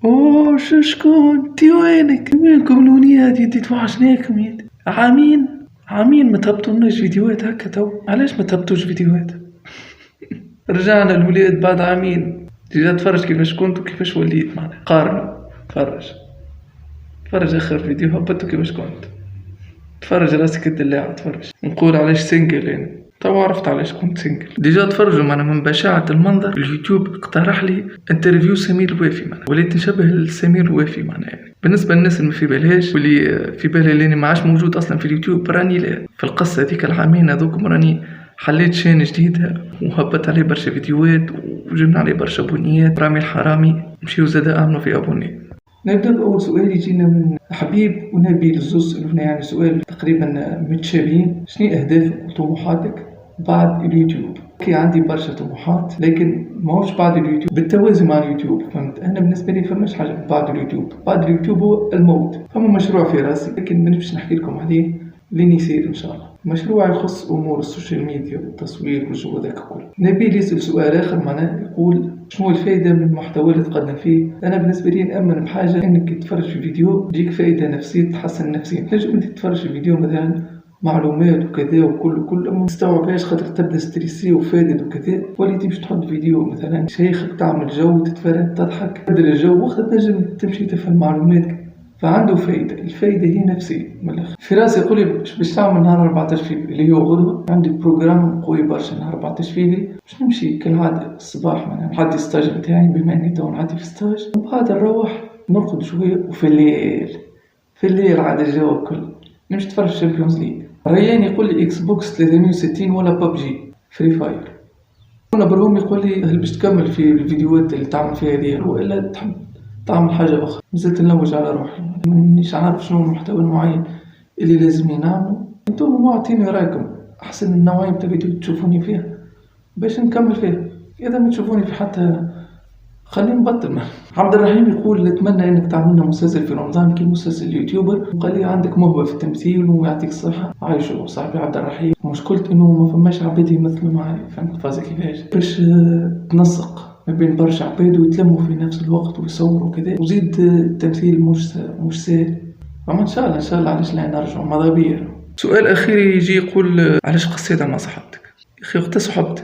اوه شكون انتي وينك؟ وينكم الونيات يدي توحشناكم يدي عامين ما تهبطولناش فيديوهات هكا تو. علاش ما تهبطوش فيديوهات؟ رجعنا الولاد بعد عامين. جيت تفرج كيفاش كنت وكيفاش وليت معنا قارنوا. تفرج اخر فيديو هبطوا كيفاش كنت. تفرج راسك الدلاعة تفرج. نقول علاش سنجل يعني تو عرفت علاش كنت سنجل. ديجا تفرجوا معنا من بشاعة المنظر. اليوتيوب اقترح لي انترفيو سمير الوافي معنا. وليت نشبه لسمير الوافي معنا يعني. بالنسبة للناس اللي ما في بالهاش واللي في بالها اللي ما عادش موجود اصلا في اليوتيوب، راني لا في القصة هذيك العامين هذوكم راني حليت شين جديد وهبط عليه برشا فيديوهات وجبنا عليه برشا بنيات. رامي الحرامي مشيو زادا امنوا في ابوني. نبدأ بأول سؤال يجينا من حبيب ونبيل. الزوز سألونا يعني سؤال تقريبا متشابهين. شنو أهدافك وطموحاتك بعد اليوتيوب؟ كي عندي برشا طموحات لكن ماهوش بعد اليوتيوب بالتوازي مع اليوتيوب. فهمت؟ أنا بالنسبة لي فماش حاجة بعد اليوتيوب. بعد اليوتيوب هو الموت. فما مشروع في راسي لكن منبش نحكي لكم عليه لين يصير إن شاء الله. مشروع يخص أمور السوشيال ميديا والتصوير والجو ذاك الكل. نبيل يسأل سؤال آخر معناه يقول شنو الفائدة من المحتوى اللي تقدم فيه؟ أنا بالنسبة لي نأمن بحاجة إنك تتفرج في فيديو تجيك فائدة نفسية تحسن نفسيا. تنجم أنت تتفرج في فيديو مثلا معلومات وكذا وكل ما تستوعبهاش خاطر تبدا ستريسي وفادد وكذا، وليتي باش تحط فيديو مثلا شيخك تعمل جو تتفرج تضحك تبدل الجو وقت تنجم تمشي تفهم معلومات. فعنده فايدة. الفايدة هي نفسية من الآخر. فراس يقول لي باش تعمل نهار 14 فيفري اللي هو غدوة. عندي بروجرام قوي برشا نهار 14 فيفري باش نمشي كالعادة الصباح مثلا نعدي ستاج نتاعي بما اني تو نعدي في ستاج، وبعد نروح نرقد شوية وفي الليل عاد الجو الكل نمشي نتفرج الشامبيونز ليج. ريان يقول لي اكس بوكس 360 ولا ببجي فري فاير. انا برهم يقول لي هل باش تكمل في الفيديوهات اللي تعمل فيها هذه والا تحب تعمل حاجة أخرى؟ مازلت نلوج على روحي مانيش عارف شنو المحتوى المعين اللي لازم نعمله. انتم معطيني رايكم أحسن النوعية متاع فيديو تشوفوني فيها باش نكمل فيها. إذا ما تشوفوني في حتى خليني نبطل. عبد الرحيم يقول نتمنى انك تعملنا مسلسل في رمضان كي مسلسل اليوتيوبر. وقال لي عندك موهبة في التمثيل ويعطيك الصحة. عايشو صاحبي عبد الرحيم. مشكلة انه ما فماش عباد يمثلوا معايا. فهمت فازا كيفاش باش تنسق ما بين برشا عباد ويتلموا في نفس الوقت ويصوروا كذا. وزيد التمثيل مش سهل. فما ان شاء الله علاش لا نرجع ماذا بيا. سؤال اخير يجي يقول علاش قصيت مع صاحبتك؟ يا اخي وقت صحبتي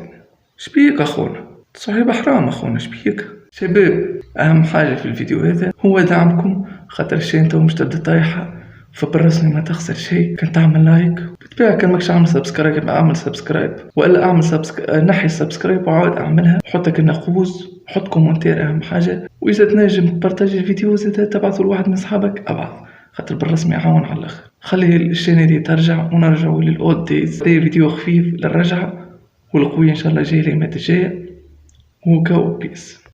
شبيك اخونا؟ صاحب حرام اخونا شبيك؟ شباب اهم حاجة في الفيديو هذا هو دعمكم خاطر الشيء انت مش تبدا طايحة فبالرسمي ما تخسر شيء. كان تعمل لايك بالطبيعة كان ماكش عامل سبسكرايب اعمل سبسكرايب والا اعمل نحي السبسكرايب وعاود اعملها. حطك النقوز حط كومنتير اهم حاجة. واذا تنجم تبارطاجي الفيديو زيدا تبعثه لواحد من صحابك ابعث خاطر بالرسمي يعاون على الاخر. خلي الشين دي ترجع ونرجعوا للاود دايز. فيديو خفيف للرجعة والقوي ان شاء الله جاي ليمات الجاية وكاو بيس.